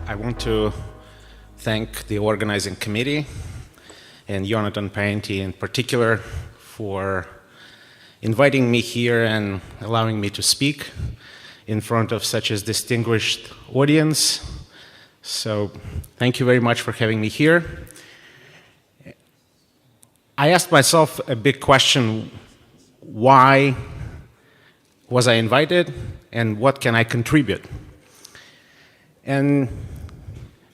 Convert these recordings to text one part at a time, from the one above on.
I want to thank the organizing committee and Jonathan Paenti in particular for inviting me here and allowing me to speak in front of such a distinguished audience. So thank you very much for having me here. I asked myself a big question: why was I invited and what can I contribute? And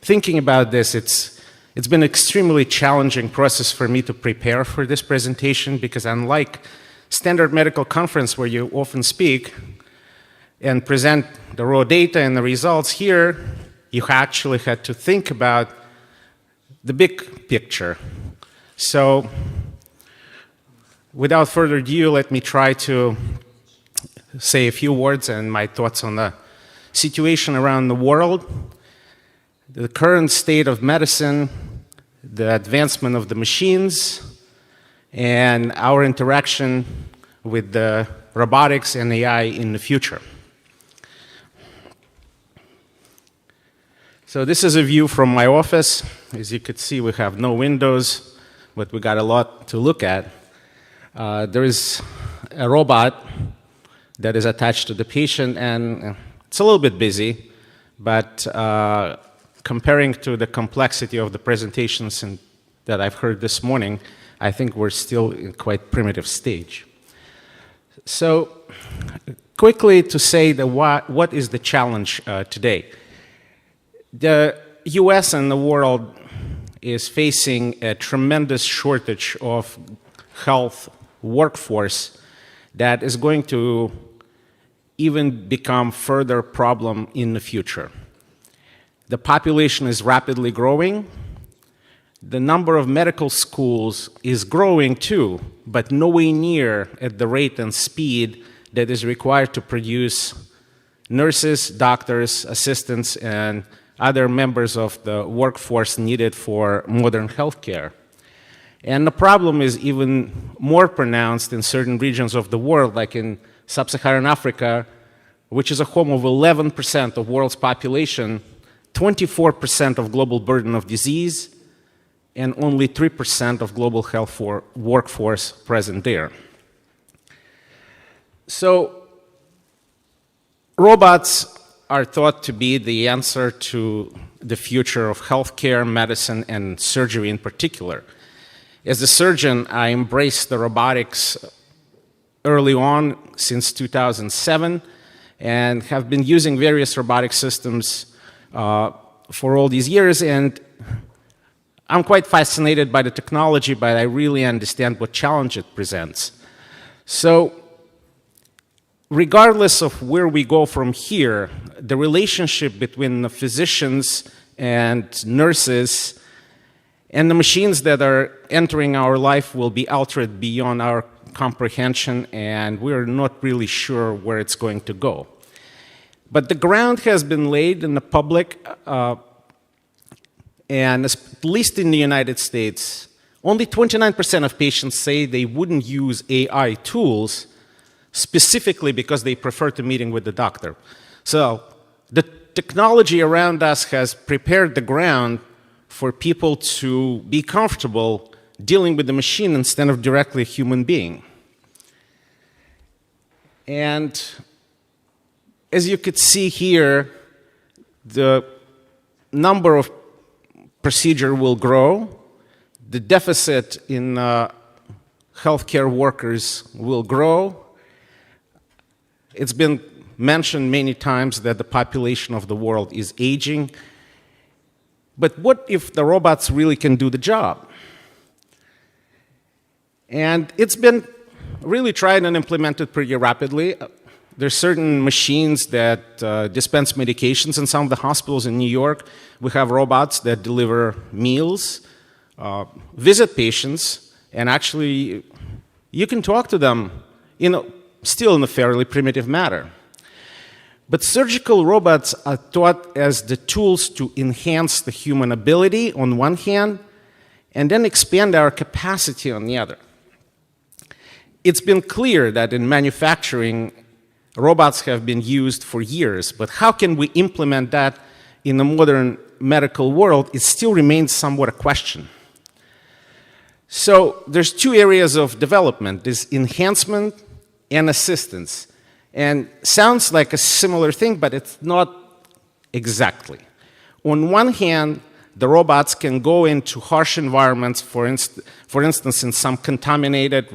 thinking about this, it's been an extremely challenging process for me to prepare for this presentation, because unlike standard medical conference where you often speak and present the raw data and the results, here you actually had to think about the big picture. So without further ado, let me try to say a few words and my thoughts on the situation around the world, the current state of medicine, the advancement of the machines, and our interaction with the robotics and AI in the future. So this is a view from my office. As you could see, we have no windows, but we got a lot to look at. There is a robot that is attached to the patient, and it's a little bit busy, but comparing to the complexity of the presentations that I've heard this morning, I think we're still in quite primitive stage. So quickly to say that what is the challenge today? The US and the world is facing a tremendous shortage of health workforce that is going to even become further problem in the future. The population is rapidly growing. The number of medical schools is growing too, but nowhere near at the rate and speed that is required to produce nurses, doctors, assistants, and other members of the workforce needed for modern healthcare. And the problem is even more pronounced in certain regions of the world, like in sub-Saharan Africa, which is a home of 11% of world's population, 24% of global burden of disease, and only 3% of global health workforce present there. So robots are thought to be the answer to the future of healthcare, medicine, and surgery in particular. As a surgeon, I embraced the robotics early on, since 2007, and have been using various robotic systems for all these years. And I'm quite fascinated by the technology, but I really understand what challenge it presents. So regardless of where we go from here, the relationship between the physicians and nurses and the machines that are entering our life will be altered beyond our comprehension, and we're not really sure where it's going to go. But the ground has been laid in the public, and at least in the United States, only 29% of patients say they wouldn't use AI tools specifically because they prefer to meeting with the doctor. So the technology around us has prepared the ground for people to be comfortable dealing with the machine instead of directly a human being. And as you could see here, the number of procedures will grow, the deficit in healthcare workers will grow. It's been mentioned many times that the population of the world is aging. But what if the robots really can do the job? And it's been really tried and implemented pretty rapidly. There's certain machines that dispense medications in some of the hospitals in New York. We have robots that deliver meals, visit patients, and actually you can talk to them still in a fairly primitive manner. But surgical robots are thought as the tools to enhance the human ability on one hand, and then expand our capacity on the other. It's been clear that in manufacturing, robots have been used for years, but how can we implement that in the modern medical world, it still remains somewhat a question. So there's two areas of development. There's enhancement and assistance. And sounds like a similar thing, but it's not exactly. On one hand, the robots can go into harsh environments, for instance, in some contaminated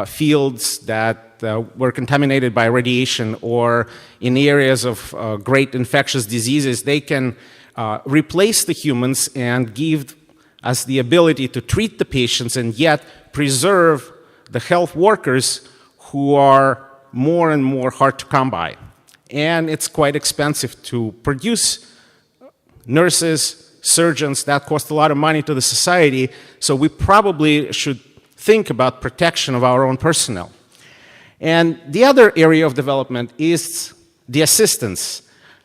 fields that were contaminated by radiation, or in areas of great infectious diseases. They can replace the humans and give us the ability to treat the patients and yet preserve the health workers who are more and more hard to come by. And it's quite expensive to produce nurses, surgeons. That cost a lot of money to the society, so we probably should think about protection of our own personnel. And the other area of development is the assistance,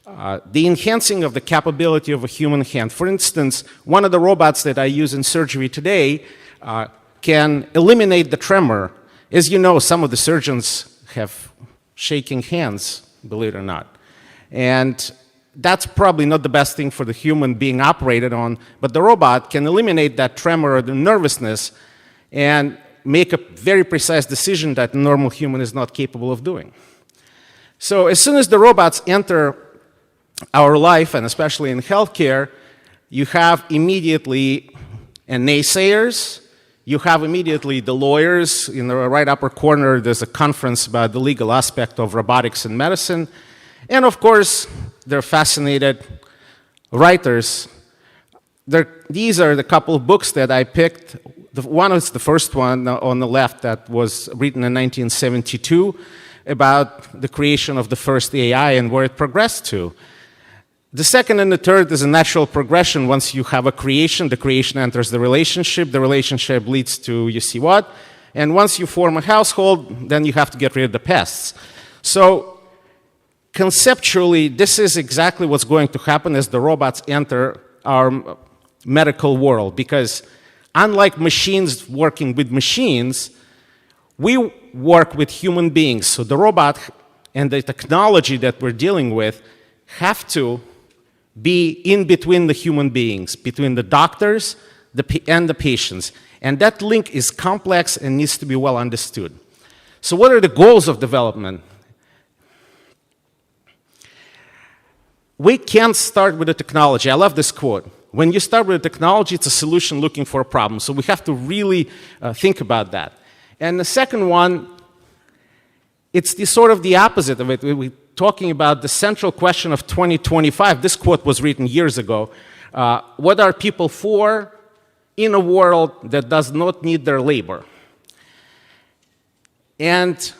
the enhancing of the capability of a human hand. For instance, one of the robots that I use in surgery today can eliminate the tremor. As you know, some of the surgeons have shaking hands, believe it or not. And that's probably not the best thing for the human being operated on, but the robot can eliminate that tremor or the nervousness and make a very precise decision that a normal human is not capable of doing. So as soon as the robots enter our life, and especially in healthcare, you have immediately naysayers, you have immediately the lawyers. In the right upper corner, there's a conference about the legal aspect of robotics in medicine. And of course, they're fascinated writers. These are the couple of books that I picked. One is the first one on the left that was written in 1972 about the creation of the first AI and where it progressed to. The second and the third is a natural progression. Once you have a creation, the creation enters the relationship leads to you see what, and once you form a household, then you have to get rid of the pests. So conceptually, this is exactly what's going to happen as the robots enter our medical world, because unlike machines working with machines, we work with human beings. So the robot and the technology that we're dealing with have to be in between the human beings, between the doctors and the patients. And that link is complex and needs to be well understood. So what are the goals of development? We can't start with the technology. I love this quote. When you start with the technology, it's a solution looking for a problem. So we have to really think about that. And the second one, it's sort of the opposite of it. We're talking about the central question of 2025. This quote was written years ago. What are people for in a world that does not need their labor? And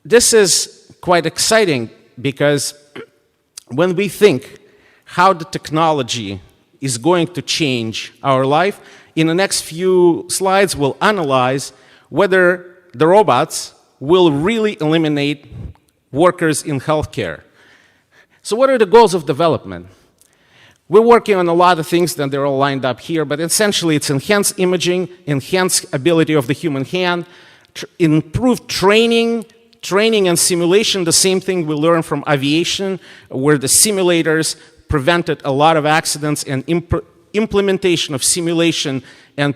this is quite exciting, because when we think how the technology is going to change our life, in the next few slides we'll analyze whether the robots will really eliminate workers in healthcare. So what are the goals of development? We're working on a lot of things, and they're all lined up here, but essentially it's enhanced imaging, enhanced ability of the human hand, improved training and simulation, the same thing we learned from aviation, where the simulators prevented a lot of accidents, and implementation of simulation and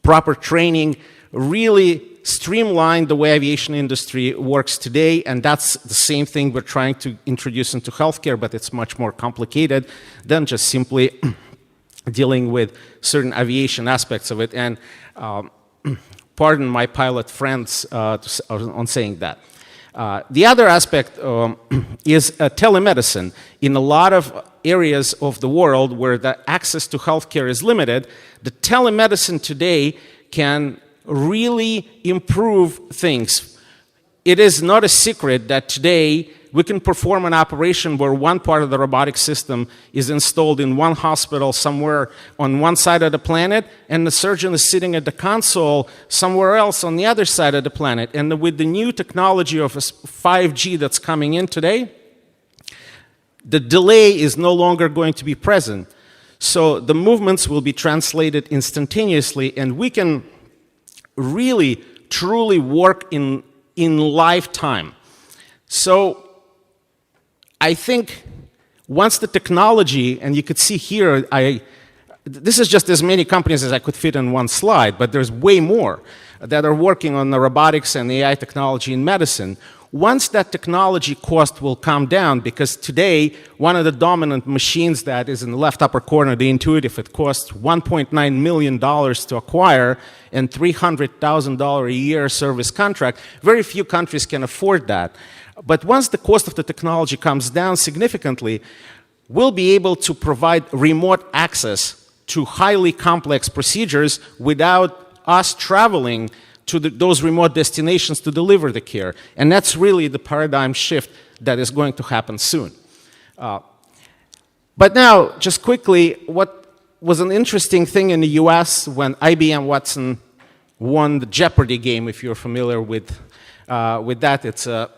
proper training really streamlined the way aviation industry works today, and that's the same thing we're trying to introduce into healthcare, but it's much more complicated than just simply dealing with certain aviation aspects of it. And pardon my pilot friends on saying that. The other aspect is telemedicine. In a lot of areas of the world where the access to healthcare is limited, the telemedicine today can really improve things. It is not a secret that today we can perform an operation where one part of the robotic system is installed in one hospital somewhere on one side of the planet, and the surgeon is sitting at the console somewhere else on the other side of the planet. And with the new technology of 5G that's coming in today, the delay is no longer going to be present. So the movements will be translated instantaneously, and we can really, truly work in lifetime. So I think Once the technology, and you could see here, this is just as many companies as I could fit in one slide, but there's way more that are working on the robotics and AI technology in medicine. Once that technology cost will come down, because today, one of the dominant machines that is in the left upper corner, the Intuitive, it costs $1.9 million to acquire and $300,000 a year service contract. Very few countries can afford that. But once the cost of the technology comes down significantly, we'll be able to provide remote access to highly complex procedures without us traveling to those remote destinations to deliver the care. And that's really the paradigm shift that is going to happen soon. But now, just quickly, what was an interesting thing in the US when IBM Watson won the Jeopardy game, if you're familiar with that. It's a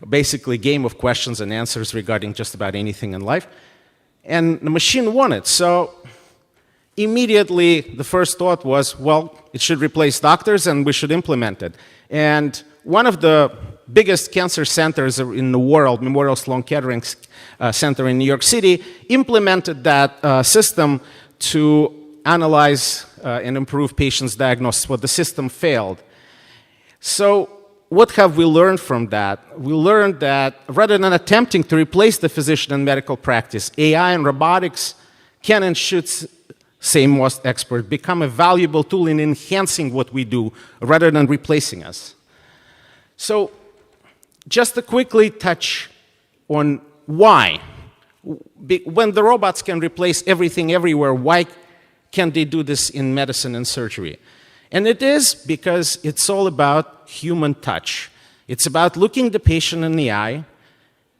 basically game of questions and answers regarding just about anything in life. And the machine won it. So immediately, the first thought was, well, it should replace doctors and we should implement it. And one of the biggest cancer centers in the world, Memorial Sloan Kettering Center in New York City, implemented that system to analyze and improve patients' diagnosis, but the system failed. So what have we learned from that? We learned that rather than attempting to replace the physician in medical practice, AI and robotics can and should, say most experts, become a valuable tool in enhancing what we do rather than replacing us. So just to quickly touch on why. When the robots can replace everything everywhere, why can't they do this in medicine and surgery? And it is because it's all about human touch. It's about looking the patient in the eye.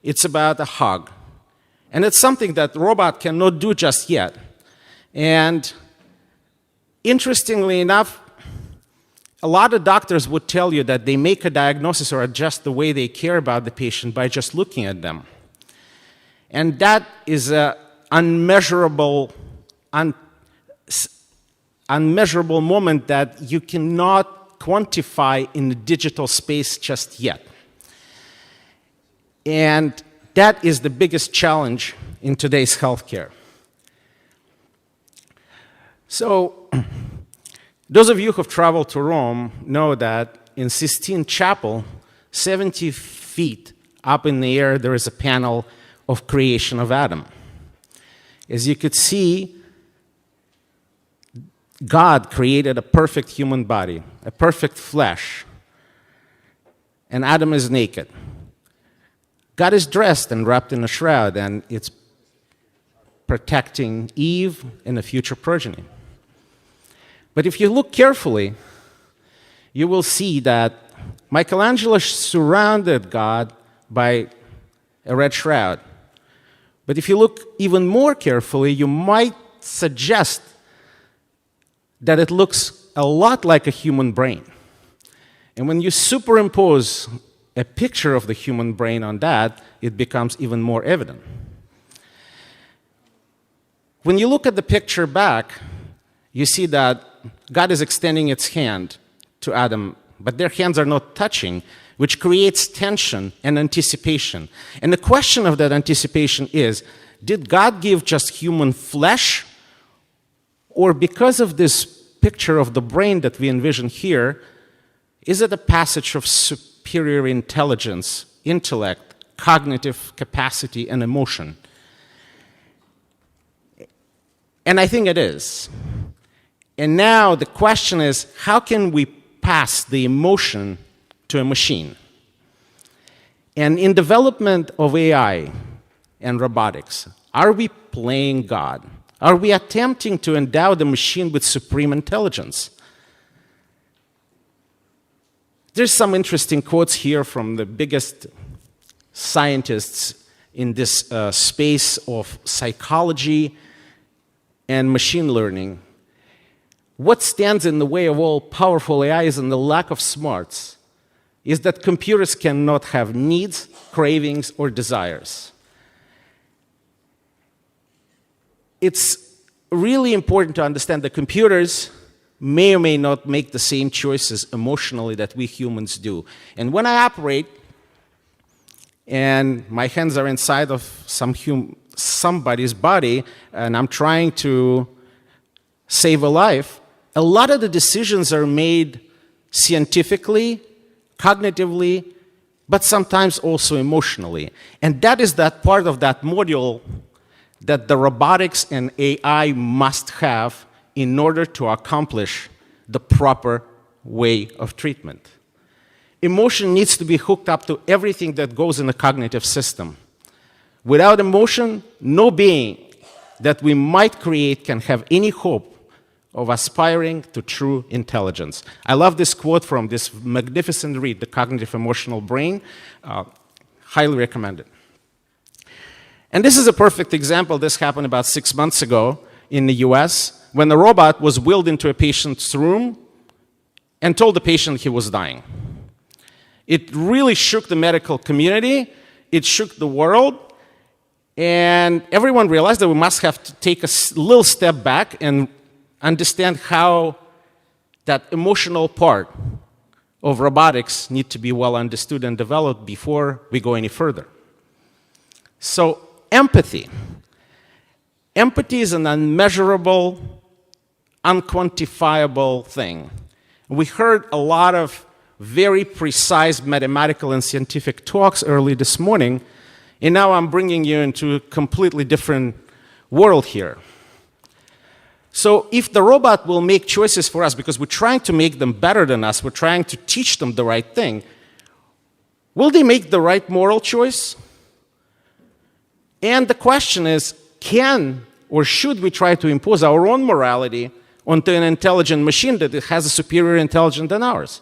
It's about a hug. And it's something that the robot cannot do just yet. And interestingly enough, a lot of doctors would tell you that they make a diagnosis or adjust the way they care about the patient by just looking at them. And that is an unmeasurable moment that you cannot quantify in the digital space just yet. And that is the biggest challenge in today's healthcare. So, those of you who have traveled to Rome know that in Sistine Chapel, 70 feet up in the air, there is a panel of creation of Adam. As you could see, God created a perfect human body, a perfect flesh, and Adam is naked. God is dressed and wrapped in a shroud, and it's protecting Eve and a future progeny. But if you look carefully, you will see that Michelangelo surrounded God by a red shroud. But if you look even more carefully, you might suggest that it looks a lot like a human brain. And when you superimpose a picture of the human brain on that, it becomes even more evident. When you look at the picture back, you see that God is extending its hand to Adam, but their hands are not touching, which creates tension and anticipation. And the question of that anticipation is, did God give just human flesh? Or because of this picture of the brain that we envision here, is it a passage of superior intelligence, intellect, cognitive capacity, and emotion? And I think it is. And now the question is, how can we pass the emotion to a machine? And in development of AI and robotics, are we playing God? Are we attempting to endow the machine with supreme intelligence? There's some interesting quotes here from the biggest scientists in this space of psychology and machine learning. What stands in the way of all powerful AIs and the lack of smarts is that computers cannot have needs, cravings, or desires. It's really important to understand that computers may or may not make the same choices emotionally that we humans do. And when I operate and my hands are inside of somebody's body, and I'm trying to save a life, a lot of the decisions are made scientifically, cognitively, but sometimes also emotionally. And that is that part of that module that the robotics and AI must have in order to accomplish the proper way of treatment. Emotion needs to be hooked up to everything that goes in the cognitive system. Without emotion, no being that we might create can have any hope of aspiring to true intelligence. I love this quote from this magnificent read, The Cognitive Emotional Brain. Highly recommend it. And this is a perfect example. This happened about 6 months ago in the US when the robot was wheeled into a patient's room and told the patient he was dying. It really shook the medical community. It shook the world. And everyone realized that we must have to take a little step back and understand how that emotional part of robotics need to be well understood and developed before we go any further. So empathy. Empathy is an unmeasurable, unquantifiable thing. We heard a lot of very precise mathematical and scientific talks early this morning, and now I'm bringing you into a completely different world here. So if the robot will make choices for us because we're trying to make them better than us, we're trying to teach them the right thing, will they make the right moral choice? And the question is, can or should we try to impose our own morality onto an intelligent machine that has a superior intelligence than ours?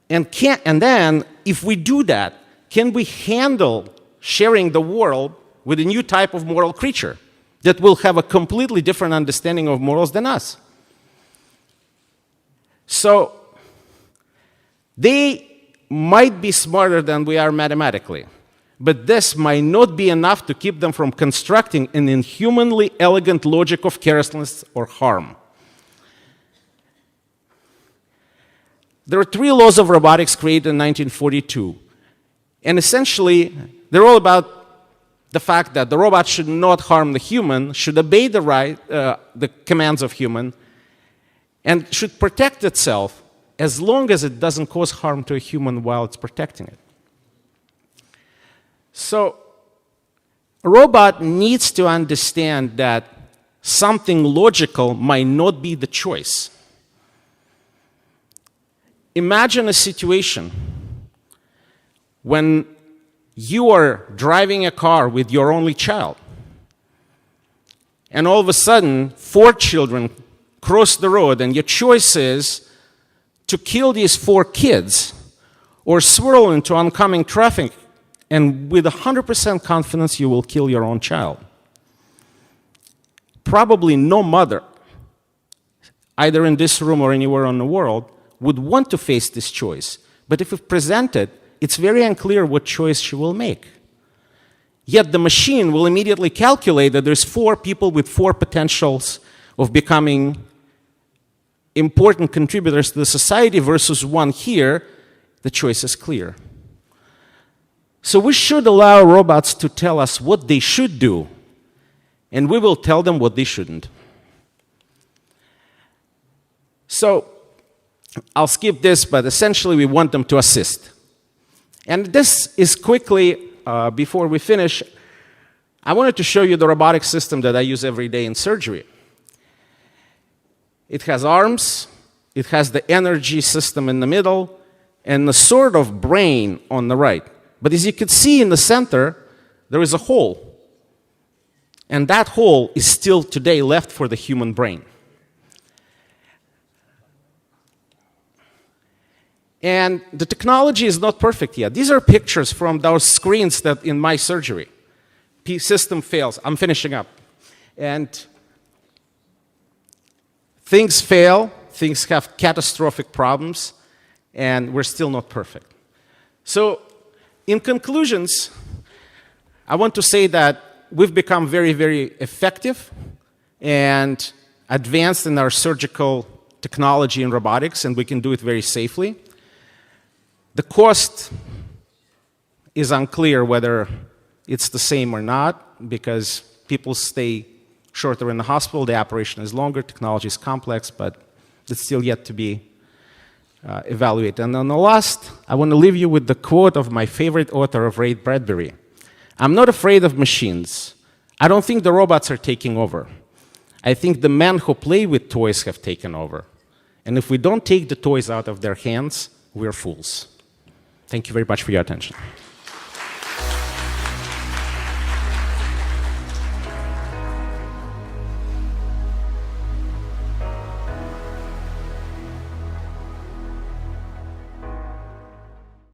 And then, if we do that, can we handle sharing the world with a new type of moral creature that will have a completely different understanding of morals than us? So, they might be smarter than we are mathematically, but this might not be enough to keep them from constructing an inhumanly elegant logic of carelessness or harm. There are 3 laws of robotics created in 1942. And essentially, they're all about the fact that the robot should not harm the human, should obey the commands of human, and should protect itself as long as it doesn't cause harm to a human while it's protecting it. So, a robot needs to understand that something logical might not be the choice. Imagine a situation when you are driving a car with your only child, and all of a sudden 4 children cross the road, and your choice is to kill these 4 kids or swirl into oncoming traffic, and with 100% confidence you will kill your own child. Probably no mother, either in this room or anywhere in the world, would want to face this choice. But if presented, it's very unclear what choice she will make. Yet the machine will immediately calculate that there's 4 people with 4 potentials of becoming important contributors to the society versus 1 here. The choice is clear. So we should allow robots to tell us what they should do, and we will tell them what they shouldn't. So I'll skip this, but essentially we want them to assist. And this is quickly, before we finish, I wanted to show you the robotic system that I use every day in surgery. It has arms, it has the energy system in the middle, and the sort of brain on the right. But as you can see in the center, there is a hole. And that hole is still today left for the human brain. And the technology is not perfect yet. These are pictures from those screens that in my surgery. System fails. I'm finishing up. And things fail. Things have catastrophic problems. And we're still not perfect. So, in conclusions, I want to say that we've become very, very effective and advanced in our surgical technology and robotics, and we can do it very safely. The cost is unclear whether it's the same or not, because people stay shorter in the hospital, the operation is longer, technology is complex, but it's still yet to be evaluated. And on the last, I want to leave you with the quote of my favorite author of Ray Bradbury. "I'm not afraid of machines. I don't think the robots are taking over. I think the men who play with toys have taken over. And if we don't take the toys out of their hands, we're fools." Thank you very much for your attention.